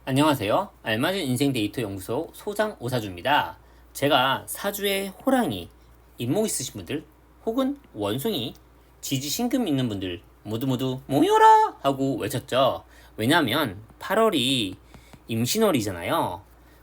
안녕하세요. 알맞은 인생 데이터 연구소 소장 오사주입니다. 제가 사주에 호랑이, 임목 있으신 분들, 혹은 원숭이, 지지 신금 있는 분들 모두 모여라! 하고 외쳤죠. 왜냐하면 8월이 임신월이잖아요.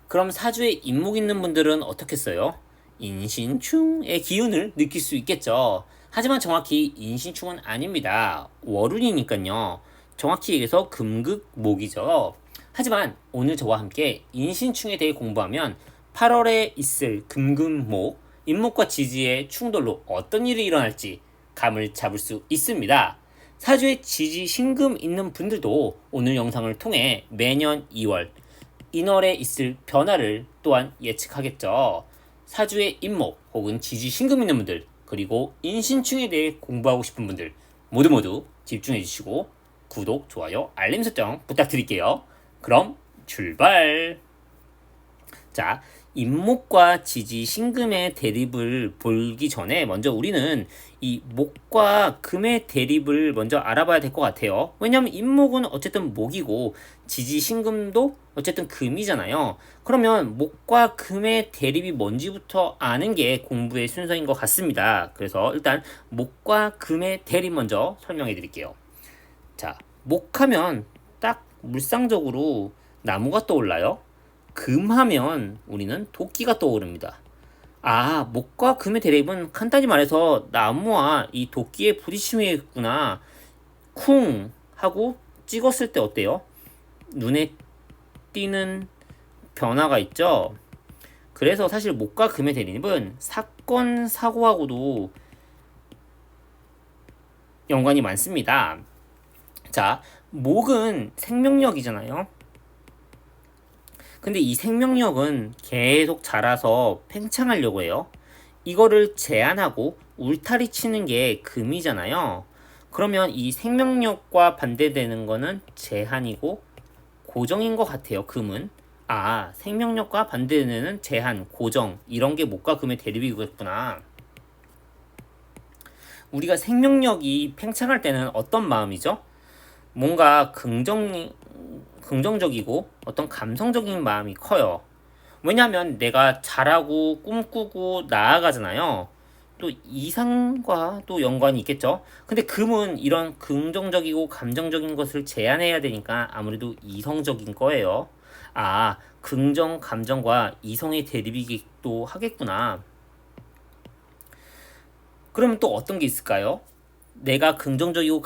그럼 사주에 임목 있는 분들은 어떻겠어요? 인신충의 기운을 느낄 수 있겠죠. 하지만 정확히 인신충은 아닙니다. 월운이니까요. 정확히 얘기해서 금극목이죠. 하지만 오늘 저와 함께 인신충에 대해 공부하면 8월에 있을 금금목, 임목과 지지의 충돌로 어떤 일이 일어날지 감을 잡을 수 있습니다. 사주에 지지 신금 있는 분들도 오늘 영상을 통해 매년 2월 인월에 있을 변화를 또한 예측하겠죠. 사주에 임목 혹은 지지 신금 있는 분들, 그리고 인신충에 대해 공부하고 싶은 분들 모두 집중해 주시고 구독, 좋아요, 알림 설정 부탁드릴게요. 그럼 출발! 자, 임목과 지지, 신금의 대립을 보기 전에 먼저 우리는 이 목과 금의 대립을 먼저 알아봐야 될 것 같아요. 왜냐하면 임목은 어쨌든 목이고 지지, 신금도 어쨌든 금이잖아요. 그러면 목과 금의 대립이 뭔지부터 아는 게 공부의 순서인 것 같습니다. 그래서 일단 목과 금의 대립 먼저 설명해 드릴게요. 자, 목하면 딱 물상적으로 나무가 떠올라요. 금하면 우리는 도끼가 떠오릅니다. 아, 목과 금의 대립은 간단히 말해서 나무와 이 도끼의 부딪힘이겠구나. 쿵 하고 찍었을 때 어때요? 눈에 띄는 변화가 있죠? 그래서 사실 목과 금의 대립은 사건, 사고하고도 연관이 많습니다. 자, 목은 생명력이잖아요. 근데 이 생명력은 계속 자라서 팽창하려고 해요. 이거를 제한하고 울타리 치는 게 금이잖아요. 그러면 이 생명력과 반대되는 거는 제한이고 고정인 것 같아요. 금은. 아, 생명력과 반대되는 제한, 고정 이런 게 목과 금의 대립이겠구나. 우리가 생명력이 팽창할 때는 어떤 마음이죠? 뭔가 긍정적이고 어떤 감성적인 마음이 커요. 왜냐하면 내가 잘하고 꿈꾸고 나아가잖아요. 또 이상과 또 연관이 있겠죠. 근데 금은 이런 긍정적이고 감정적인 것을 제한해야 되니까 아무래도 이성적인 거예요. 아, 긍정 감정과 이성의 대립이기도 하겠구나. 그러면 또 어떤 게 있을까요? 내가 긍정적이고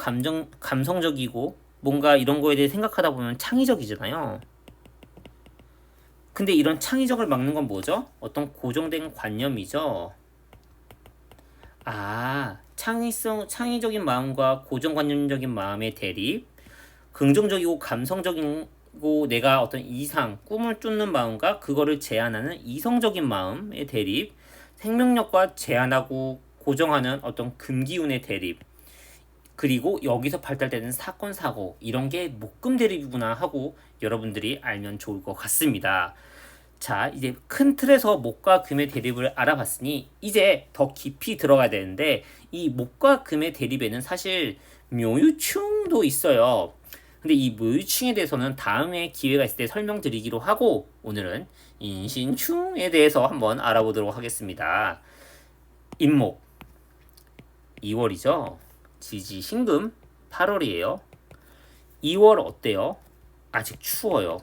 감성적이고 뭔가 이런 거에 대해 생각하다 보면 창의적이잖아요. 근데 이런 창의적을 막는 건 뭐죠? 어떤 고정된 관념이죠. 아, 창의적인 마음과 고정관념적인 마음의 대립, 긍정적이고 감성적이고 내가 어떤 이상, 꿈을 쫓는 마음과 그거를 제한하는 이성적인 마음의 대립, 생명력과 제한하고 고정하는 어떤 금기운의 대립, 그리고 여기서 발달되는 사건, 사고, 이런 게 목금 대립이구나 하고 여러분들이 알면 좋을 것 같습니다. 자, 이제 큰 틀에서 목과 금의 대립을 알아봤으니 이제 더 깊이 들어가야 되는데 이 목과 금의 대립에는 사실 묘유충도 있어요. 근데 이 묘유충에 대해서는 다음에 기회가 있을 때 설명드리기로 하고 오늘은 인신충에 대해서 한번 알아보도록 하겠습니다. 임목 2월이죠. 지지 신금 8월이에요. 2월 어때요? 아직 추워요.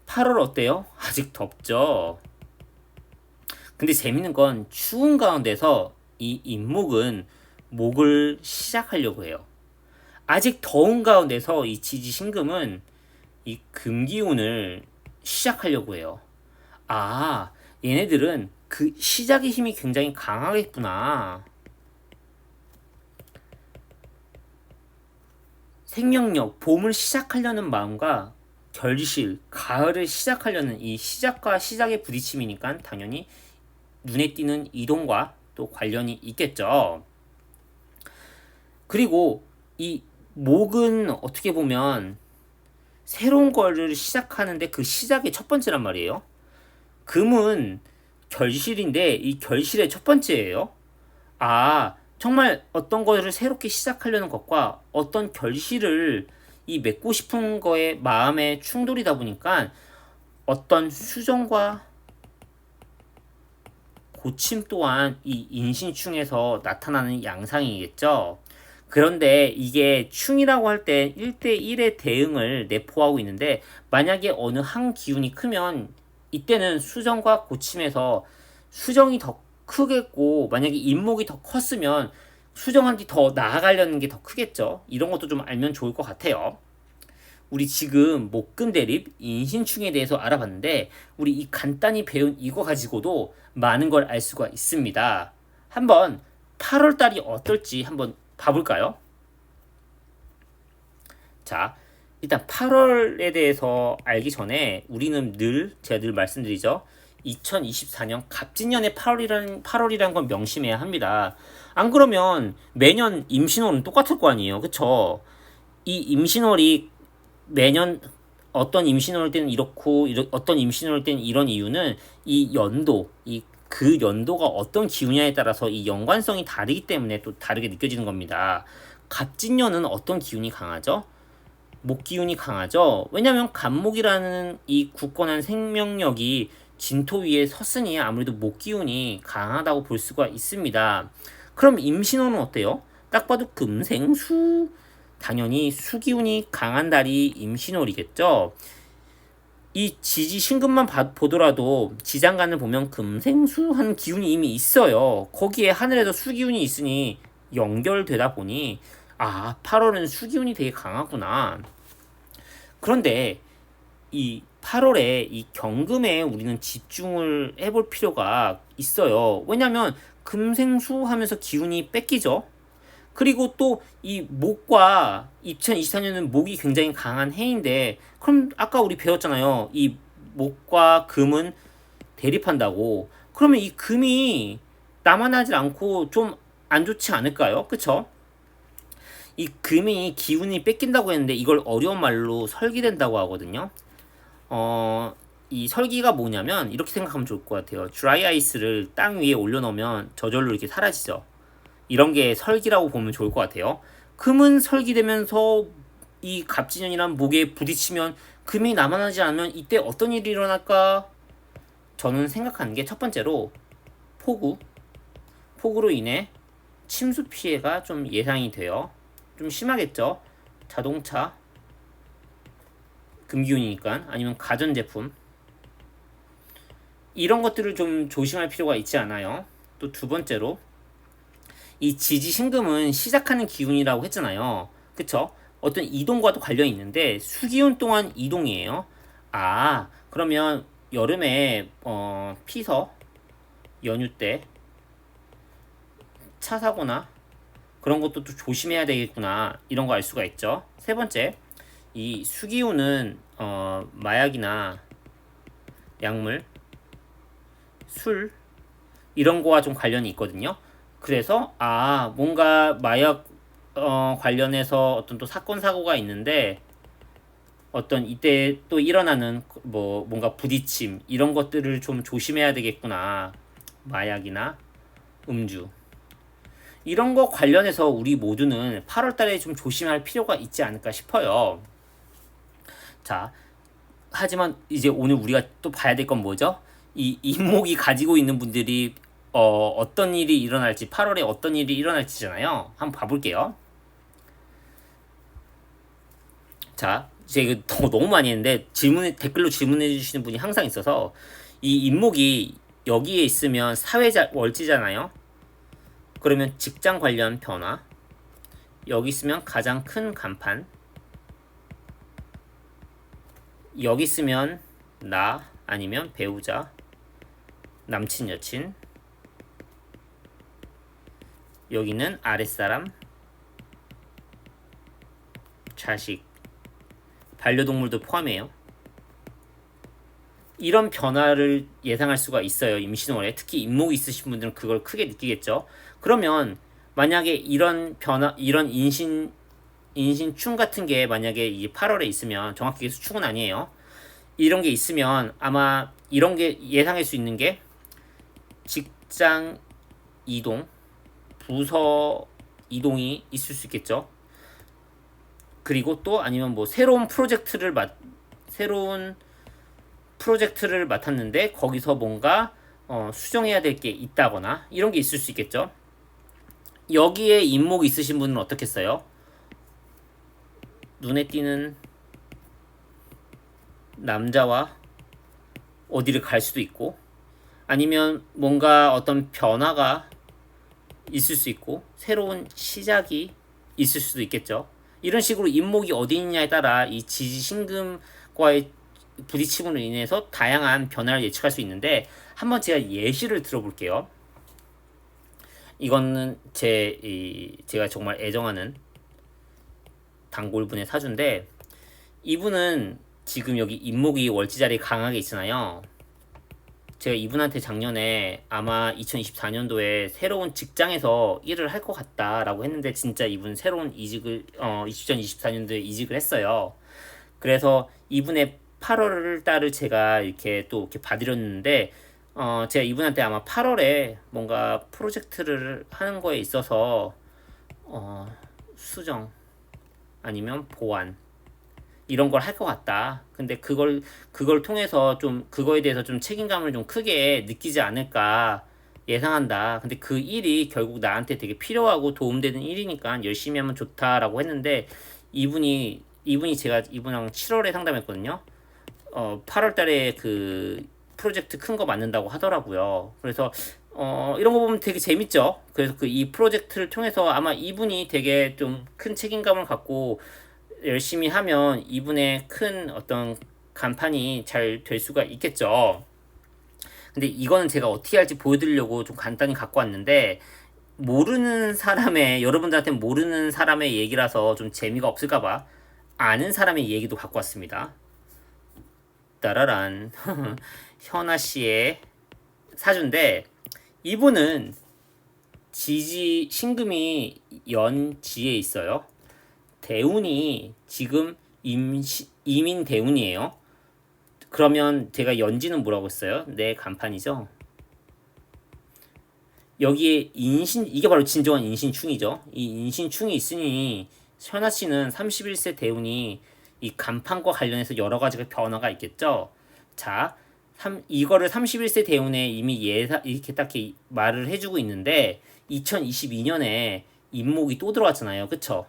8월 어때요? 아직 덥죠. 근데 재밌는 건 추운 가운데서 이 임목은 목을 시작하려고 해요. 아직 더운 가운데서 이 지지 신금은 이 금기운을 시작하려고 해요. 아, 얘네들은 그 시작의 힘이 굉장히 강하겠구나. 생명력, 봄을 시작하려는 마음과 결실, 가을을 시작하려는 이 시작과 시작의 부딪힘이니까 당연히 눈에 띄는 이동과 또 관련이 있겠죠. 그리고 이 목은 어떻게 보면 새로운 거를 시작하는데 그 시작의 첫 번째란 말이에요. 금은 결실인데 이 결실의 첫 번째예요. 아, 정말 어떤 거를 새롭게 시작하려는 것과 어떤 결실을 이 맺고 싶은 거에 마음의 충돌이다 보니까 어떤 수정과 고침 또한 이 인신충에서 나타나는 양상이겠죠. 그런데 이게 충이라고 할 때 1대1의 대응을 내포하고 있는데 만약에 어느 한 기운이 크면 이때는 수정과 고침에서 수정이 더 크겠고 만약에 인목이 더 컸으면 수정한테 더 나아가려는 게 더 크겠죠. 이런 것도 좀 알면 좋을 것 같아요. 우리 지금 목금 대립 인신충에 대해서 알아봤는데 우리 이 간단히 배운 이거 가지고도 많은 걸 알 수가 있습니다. 한번 8월 달이 어떨지 한번 봐볼까요? 자, 일단 8월에 대해서 알기 전에 우리는 제가 늘 말씀드리죠. 2024년 갑진년의 8월이라는 건 명심해야 합니다. 안 그러면 매년 임신월은 똑같을 거 아니에요. 그쵸? 이 임신월이 매년 어떤 임신월 때는 이렇고 어떤 임신월 때는 이런 이유는 이 연도, 그 연도가 어떤 기운냐에 따라서 이 연관성이 다르기 때문에 또 다르게 느껴지는 겁니다. 갑진년은 어떤 기운이 강하죠? 목 기운이 강하죠. 왜냐하면 갑목이라는 이 굳건한 생명력이 진토 위에 섰으니 아무래도 목 기운이 강하다고 볼 수가 있습니다. 그럼 임신호는 어때요? 딱 봐도 금생수, 당연히 수기운이 강한 달이 임신월이겠죠. 이 지지 신금만 보더라도 지장간을 보면 금생수한 기운이 이미 있어요. 거기에 하늘에서 수기운이 있으니 연결되다 보니 8월은 수기운이 되게 강하구나. 그런데 이 8월에 이 경금에 우리는 집중을 해볼 필요가 있어요. 왜냐하면 금생수 하면서 기운이 뺏기죠. 그리고 또 이 목과 2024년은 목이 굉장히 강한 해인데 그럼 아까 우리 배웠잖아요. 이 목과 금은 대립한다고. 그러면 이 금이 남아나질 않고 좀 안 좋지 않을까요? 그쵸? 이 금이 기운이 뺏긴다고 했는데 이걸 어려운 말로 설기된다고 하거든요. 이 설기가 뭐냐면 이렇게 생각하면 좋을 것 같아요. 드라이 아이스를 땅 위에 올려놓으면 저절로 이렇게 사라지죠. 이런 게 설기라고 보면 좋을 것 같아요. 금은 설기되면서 이 갑진년이란 목에 부딪히면 금이 남아나지 않으면 이때 어떤 일이 일어날까? 저는 생각하는 게 첫 번째로 폭우로 인해 침수 피해가 좀 예상이 돼요. 좀 심하겠죠? 자동차, 금기운이니까 아니면 가전제품 이런 것들을 좀 조심할 필요가 있지 않아요? 또 두 번째로 이 지지신금은 시작하는 기운이라고 했잖아요. 그쵸? 어떤 이동과도 관련이 있는데 수기운 동안 이동이에요. 그러면 여름에 피서 연휴 때 차 사고나 그런 것도 또 조심해야 되겠구나 이런 거 알 수가 있죠. 세 번째, 이 수기운은 마약이나 약물, 술 이런 거와 좀 관련이 있거든요. 그래서 뭔가 마약 관련해서 어떤 또 사건 사고가 있는데 어떤 이때 또 일어나는 뭔가 부딪힘 이런 것들을 좀 조심해야 되겠구나. 마약이나 음주 이런 거 관련해서 우리 모두는 8월 달에 좀 조심할 필요가 있지 않을까 싶어요. 자, 하지만 이제 오늘 우리가 또 봐야 될 건 뭐죠? 이 인목이 가지고 있는 분들이 어떤 일이 일어날지 8월에 어떤 일이 일어날지잖아요. 한번 봐볼게요. 자, 이제 너무 많이 했는데 댓글로 질문해 주시는 분이 항상 있어서 이 인목이 여기에 있으면 사회자 월지잖아요. 그러면 직장 관련 변화, 여기 있으면 가장 큰 간판, 여기 있으면 나 아니면 배우자, 남친 여친, 여기는 아랫사람, 자식, 반려동물도 포함해요. 이런 변화를 예상할 수가 있어요. 임신월에 특히 인목이 있으신 분들은 그걸 크게 느끼겠죠. 그러면 만약에 이런 변화, 이런 인신충 같은 게 만약에 이 8월에 있으면 정확히 수충은 아니에요. 이런 게 있으면 아마 이런 게 예상할 수 있는 게 직장 이동, 부서 이동이 있을 수 있겠죠. 그리고 또 아니면 뭐 새로운 프로젝트를 맡았는데 거기서 뭔가 수정해야 될 게 있다거나 이런 게 있을 수 있겠죠. 여기에 인목이 있으신 분은 어떻겠어요? 눈에 띄는 남자와 어디를 갈 수도 있고, 아니면 뭔가 어떤 변화가 있을 수 있고 새로운 시작이 있을 수도 있겠죠. 이런 식으로 인목이 어디 있냐에 따라 이 지지신금과의 부딪힘으로 인해서 다양한 변화를 예측할 수 있는데, 한번 제가 예시를 들어볼게요. 이거는 제가 정말 애정하는 단골분의 사주인데, 이분은 지금 여기 인목이 월지자리 강하게 있잖아요. 제가 이분한테 작년에 아마 2024년도에 새로운 직장에서 일을 할 것 같다라고 했는데, 진짜 이분 새로운 이직을 2024년도에 이직을 했어요. 그래서 이분의 8월 달을 제가 이렇게 또 이렇게 봐드렸는데, 제가 이분한테 아마 8월에 뭔가 프로젝트를 하는 거에 있어서 수정 아니면 보완 이런 걸 할 것 같다. 근데 그걸 통해서 좀 그거에 대해서 좀 책임감을 좀 크게 느끼지 않을까 예상한다. 근데 그 일이 결국 나한테 되게 필요하고 도움되는 일이니까 열심히 하면 좋다라고 했는데, 이분이 제가 이분랑 7월에 상담했거든요. 8월 달에 그 프로젝트 큰 거 만든다고 하더라고요. 그래서 이런 거 보면 되게 재밌죠. 그래서 이 프로젝트를 통해서 아마 이분이 되게 좀 큰 책임감을 갖고 열심히 하면 이분의 큰 어떤 간판이 잘 될 수가 있겠죠. 근데 이거는 제가 어떻게 할지 보여드리려고 좀 간단히 갖고 왔는데, 여러분들한테 모르는 사람의 얘기라서 좀 재미가 없을까봐 아는 사람의 얘기도 갖고 왔습니다. 따라란. 현아 씨의 사주인데, 이분은 신금이 연지에 있어요. 대운이 지금 이민 대운이에요. 그러면 제가 연지는 뭐라고 했어요? 내 간판이죠. 여기에 이게 바로 진정한 인신충이죠. 이 인신충이 있으니 현아 씨는 31세 대운이 이 간판과 관련해서 여러 가지가 변화가 있겠죠. 자, 이거를 31세 대운에 이미 이렇게 딱 말을 해주고 있는데, 2022년에 인목이 또 들어왔잖아요. 그쵸?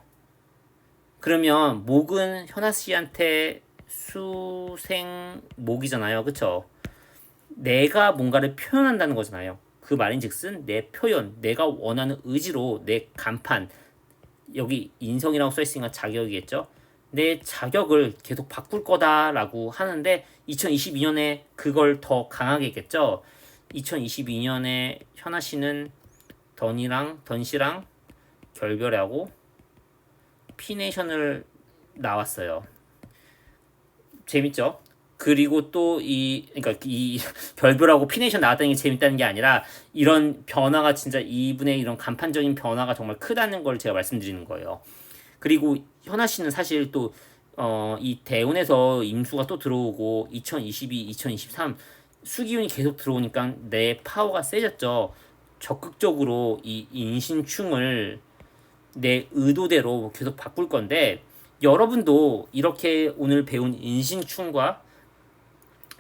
그러면 목은 현아 씨한테 수생목이잖아요. 그쵸? 내가 뭔가를 표현한다는 거잖아요. 그 말인즉슨 내 표현, 내가 원하는 의지로 내 간판, 여기 인성이라고 써있으니까 자격이겠죠. 내 자격을 계속 바꿀 거다라고 하는데, 2022년에 그걸 더 강하게 했겠죠. 2022년에 현아 씨는 던 씨랑 결별하고 피네이션을 나왔어요. 재밌죠? 그리고 또 그러니까 이 결별하고 피네이션 나왔다는 게 재밌다는 게 아니라, 이런 변화가 진짜 이분의 이런 간판적인 변화가 정말 크다는 걸 제가 말씀드리는 거예요. 그리고 현아 씨는 사실 또 이 대운에서 임수가 또 들어오고 2022, 2023 수기운이 계속 들어오니까 내 파워가 세졌죠. 적극적으로 이 인신충을 내 의도대로 계속 바꿀 건데, 여러분도 이렇게 오늘 배운 인신충과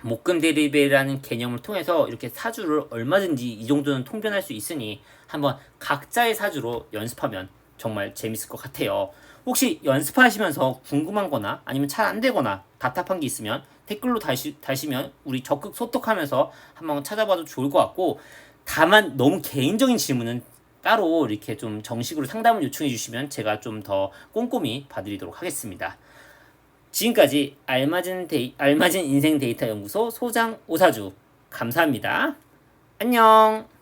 목금 대립이라는 개념을 통해서 이렇게 사주를 얼마든지 이 정도는 통변할 수 있으니 한번 각자의 사주로 연습하면 정말 재밌을 것 같아요. 혹시 연습하시면서 궁금한 거나 아니면 잘 안 되거나 답답한 게 있으면 댓글로 다시면 우리 적극 소통하면서 한번 찾아봐도 좋을 것 같고, 다만 너무 개인적인 질문은 따로 이렇게 좀 정식으로 상담을 요청해 주시면 제가 좀 더 꼼꼼히 봐드리도록 하겠습니다. 지금까지 알맞은 인생 데이터 연구소 소장 오사주, 감사합니다. 안녕.